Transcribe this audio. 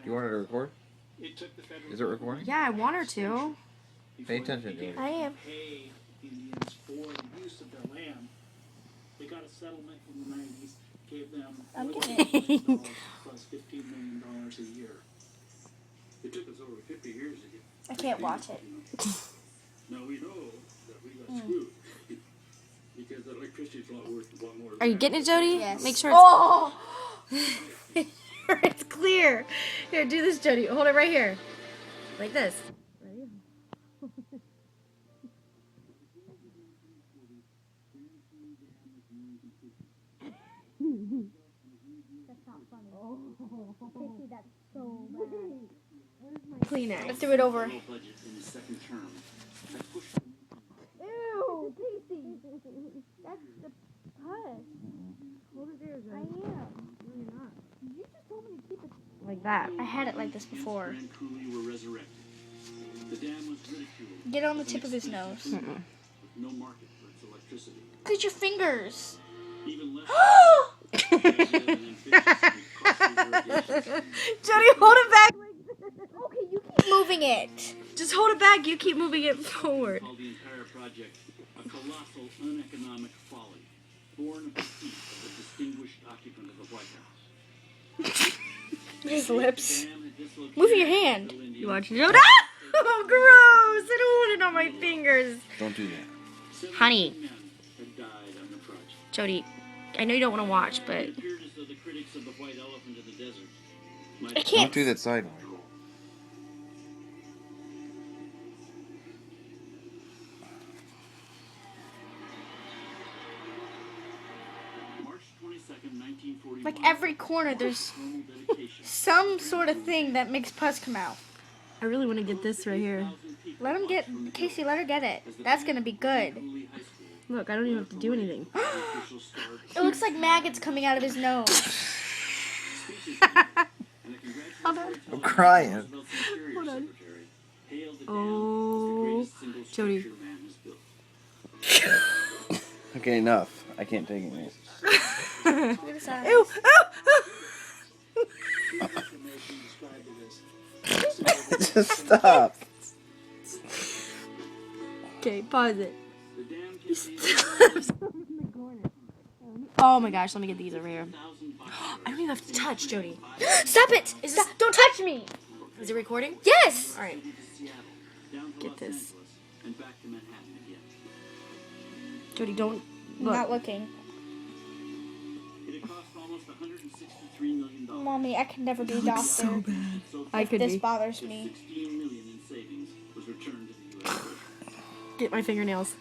You want her to record? Is it recording? Yeah, I want her to. Pay attention to it. I am. Pay Indians for the use of their land. They got a settlement in the 90s, gave them I'm $11 million plus $15 million a year. It took us over 50 years to get. I can't watch it. Now we know that we got screwed because the electricity is a lot more. Are you getting it, Jody? Yes. Make sure it's... Oh! It's clear. Here, do this, Jody. Hold it right here. Like this. That's not funny. Oh. Casey, that's so bad. Kleenex. I threw it over. Budget in the second term. Ew, Casey. That's the pus. Hold it there, I am. No, you're not. You just told me to keep it Like that. I had it like this before. And crewly were resurrected. The dam was ridiculed. Get on the tip of his nose. With no market for its electricity. Look at your fingers. Even less. Jody, hold it back. Okay, you keep moving it. Just hold it back. You keep moving it forward. Called the entire project a colossal, uneconomic folly, born of the feet of the distinguished occupant of the White House. His lips. Move your hand. You watching Jody? Oh, gross. I don't want it on my fingers. Don't do that. Honey. Men had died on the project. Jody, I know you don't want to watch, but... It appeared as though the critics of the white elephant in the desert might I Don't can't. do that sideline. March 22nd, 1941. Like every corner, there's formal dedication. some sort of thing that makes pus come out. I really want to get this right here. Let him get, Casey, let her get it. That's gonna be good. Cooley High School. Look, I don't even have to do anything. The official start. It looks like maggots coming out of his nose. Speeches and a congratulatory I'm crying. Roosevelt's Interior Secretary hailed the dam Oh, as the greatest single Jody. structure man has built. Okay, enough. I can't take it anymore. Look at his eyes. Ew! Just stop. Okay, pause it. The dam contains Oh my gosh, let me get these over here. 1,000 I don't even have to touch, Jody. Stop it! Stop. Don't touch me! Is it recording? Yes! Alright. to Seattle, down to Get Los this. Angeles, and back to Manhattan again. Jody, don't I'm look. not looking. It had cost almost $163 million. Mommy, I can never be a doctor. So bad. So I could This be. bothers me. $16 million in savings was returned to the U.S. Get my fingernails.